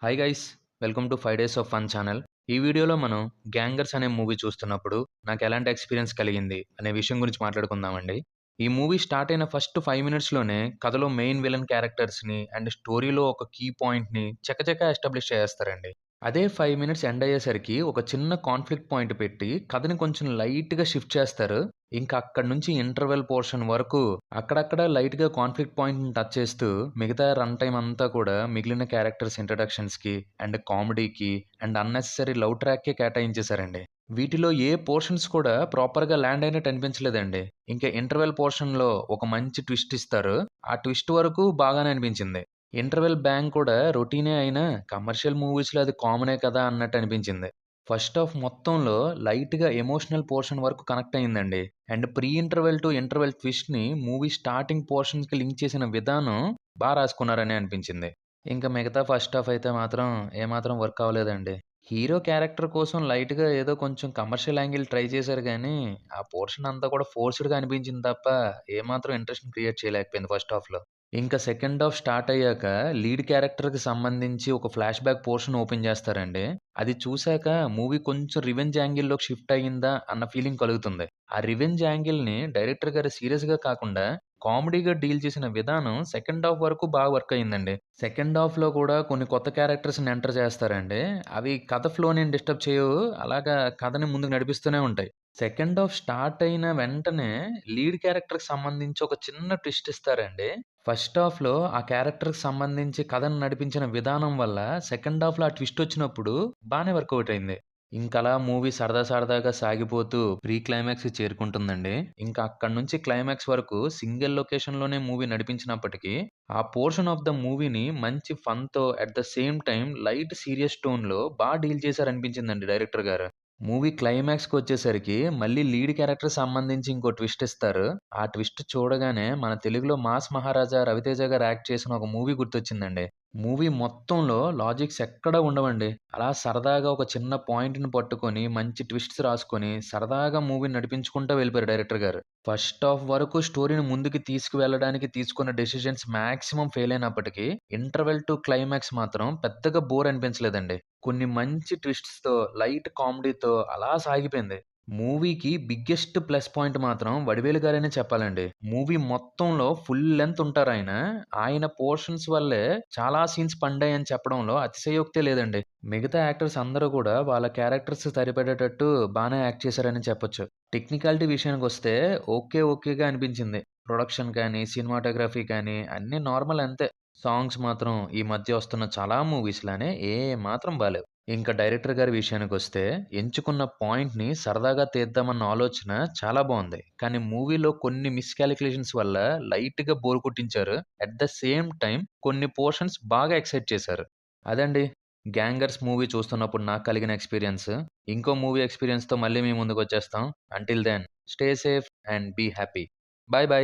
Hi guys, welcome to 5 days of fun channel. ఈ వీడియోలో మనం 'గ్యాంగర్స్' అనే మూవీ చూస్తున్నప్పుడు నాకు ఎలాంటి ఎక్స్‌పీరియన్స్ కలిగింది అనే విషయం గురించి మాట్లాడుకుందామండి. ఈ మూవీ స్టార్ట్ అయిన ఫస్ట్ 5 మినిట్స్‌లోనే కథలో మెయిన్ విలన్ క్యారెక్టర్స్‌ని అండ్ స్టోరీలో ఒక కీ పాయింట్‌ని చకచకా ఎస్టాబ్లిష్ చేసేస్తారండి. అదే 5 మినిట్స్ ఎండ్ అయ్యేసరికి ఒక చిన్న కాన్‌ఫ్లిక్ట్ పాయింట్ పెట్టి కథని కొంచెం లైట్‌గా షిఫ్ట్ చేస్తారు. ఇంకా అక్కడి నుంచి ఇంటర్వెల్ పోర్షన్ వరకు అక్కడక్కడ లైట్‌గా కాన్‌ఫ్లిక్ట్ పాయింట్‌ని టచ్ చేస్తూ మిగతా రన్ టైమ్ అంతా కూడా మిగిలిన క్యారెక్టర్స్ ఇంట్రడక్షన్స్‌కి అండ్ కామెడీకి అండ్ అన్నెసెసరీ లవ్ ట్రాక్‌కే కేటాయించేశారండి. వీటిలో ఏ పోర్షన్స్ కూడా ప్రాపర్‌గా ల్యాండ్ అయినట్టు అనిపించలేదండి. ఇంకా ఇంటర్వెల్ పోర్షన్‌లో ఒక మంచి ట్విస్ట్ ఇస్తారు. ఆ ట్విస్ట్ వరకు బాగానే అనిపించింది. ఇంటర్వెల్ బ్యాంగ్ కూడా రొటీనే అయినా కమర్షియల్ మూవీస్‌లో అది కామనే కదా అన్నట్టు అనిపించింది. ఫస్ట్ హాఫ్ మొత్తంలో లైట్‌గా ఎమోషనల్ పోర్షన్ వరకు కనెక్ట్ అయిందండి. And pre interval to interval ట్విస్ట్‌ని మూవీ స్టార్టింగ్ పోర్షన్స్‌కి లింక్ చేసిన విధానం రాసుకున్నారనే అనిపించింది. ఇంకా మిగతా ఫస్ట్ హాఫ్ అయితే మాత్రం ఏమాత్రం వర్క్ అవ్వలేదండి. హీరో క్యారెక్టర్ కోసం లైట్‌గా ఏదో కొంచెం కమర్షియల్ యాంగిల్ ట్రై చేశారు గానీ, ఆ పోర్షన్ అంతా కూడా ఫోర్స్‌డ్‌గా అనిపించింది తప్ప ఏమాత్రం ఇంట్రెస్ట్‌ని క్రియేట్ చేయలేకపోయింది ఫస్ట్ హాఫ్‌లో. ఇంకా సెకండ్ హాఫ్ స్టార్ట్ అయ్యాక లీడ్ క్యారెక్టర్‌కి సంబంధించి ఒక ఫ్లాష్ బ్యాక్ పోర్షన్ ఓపెన్ చేస్తారండి. అది చూసాక మూవీ కొంచెం రివెంజ్ యాంగిల్‌లోకి షిఫ్ట్ అయ్యిందా అన్న ఫీలింగ్ కలుగుతుంది. ఆ రివెంజ్ యాంగిల్‌ని డైరెక్టర్ గారు సీరియస్‌గా కాకుండా కామెడీగా డీల్ చేసిన విధానం సెకండ్ హాఫ్ వరకు బాగా వర్క్ అయిందండి. సెకండ్ హాఫ్‌లో కూడా కొన్ని కొత్త క్యారెక్టర్స్‌ని ఎంటర్ చేస్తారండి. అవి కథ ఫ్లోని డిస్టర్బ్ చేయవు. అలాగా కథని ముందుకు నడిపిస్తూనే ఉంటాయి. సెకండ్ హాఫ్ స్టార్ట్ అయిన వెంటనే లీడ్ క్యారెక్టర్‌కి సంబంధించి ఒక చిన్న ట్విస్ట్ ఇస్తారండి. ఫస్ట్ హాఫ్‌లో ఆ క్యారెక్టర్‌కి సంబంధించి కథను నడిపించిన విధానం వల్ల సెకండ్ హాఫ్‌లో ఆ ట్విస్ట్ వచ్చినప్పుడు బానే వర్కౌట్ అయింది. ఇంకలా మూవీ సరదా సరదాగా సాగిపోతూ ప్రీ క్లైమాక్స్‌కి చేరుకుంటుందండి. ఇంకా అక్కడి నుంచి క్లైమాక్స్ వరకు సింగిల్ లొకేషన్‌లోనే మూవీ నడిపించినప్పటికీ, ఆ పోర్షన్ ఆఫ్ ద మూవీని మంచి ఫన్‌తో at the same time light serious టోన్‌లో డీల్ చేశారనిపించిందండి డైరెక్టర్ గారు. మూవీ క్లైమాక్స్‌కొచ్చేసరికి మళ్ళీ లీడ్ క్యారెక్టర్‌కి సంబంధించి ఇంకో ట్విస్ట్ ఇస్తారు. ఆ ట్విస్ట్ చూడగానే మన తెలుగులో 'మాస్ మహారాజా' రవితేజ గారు యాక్ట్ చేసిన ఒక మూవీ గుర్తొచ్చిందండి. మూవీ మొత్తంలో లాజిక్స్ ఎక్కడా ఉండవండి. అలా సరదాగా ఒక చిన్న పాయింట్‌ని పట్టుకొని మంచి ట్విస్ట్స్ రాసుకొని సరదాగా మూవీని నడిపించుకుంటా వెళ్ళిపోయారు డైరెక్టర్ గారు. ఫస్ట్ హాఫ్ వరకు స్టోరీని ముందుకు తీసుకువెళ్ళడానికి తీసుకున్న డెసిషన్స్ మాక్సిమం ఫెయిల్ అయినప్పటికీ ఇంటర్వెల్ టు క్లైమాక్స్ మాత్రం పెద్దగా బోర్ అనిపించలేదండి. కొన్ని మంచి ట్విస్ట్స్‌తో, లైట్ కామెడీతో అలా సాగిపోయింది. మూవీకి బిగ్గెస్ట్ ప్లస్ పాయింట్ మాత్రం వడివేలు గారనే చెప్పాలండి. మూవీ మొత్తంలో ఫుల్ లెంగ్త్ ఉంటారాయన. ఆయన పోర్షన్స్ వల్లే చాలా సీన్స్ పండాయని చెప్పడంలో అతిశయోక్తే లేదండి. మిగతా యాక్టర్స్ అందరూ కూడా వాళ్ళ క్యారెక్టర్స్ సరిపడేటట్టు బానే యాక్ట్ చేశారని చెప్పొచ్చు. టెక్నికాలిటీ విషయానికొస్తే ఓకేగా అనిపించింది. ప్రొడక్షన్ కానీ, సినిమాటోగ్రఫీ కానీ అన్నీ నార్మల్ అంతే. సాంగ్స్ మాత్రం ఈ మధ్య వస్తున్న చాలా మూవీస్‌లానే ఏమాత్రం బాలేవు. ఇంకా డైరెక్టర్ గారి విషయానికొస్తే, ఎంచుకున్న పాయింట్‌ని సరదాగా తీద్దామన్న ఆలోచన చాలా బావుంది. కానీ మూవీలో కొన్ని మిస్‌కాలిక్యులేషన్స్ వల్ల లైట్‌గా బోర్ కొట్టించారు. అట్ ద సేమ్ టైమ్ కొన్ని పోర్షన్స్ బాగా ఎక్సైట్ చేశారు. అదండి 'గ్యాంగర్స్' మూవీ చూస్తున్నప్పుడు నాకు కలిగిన ఎక్స్‌పీరియన్స్. ఇంకో మూవీ ఎక్స్‌పీరియన్స్‌తో మళ్ళీ మీ ముందుకొచ్చేస్తాం. Until then stay safe and be happy. Bye by.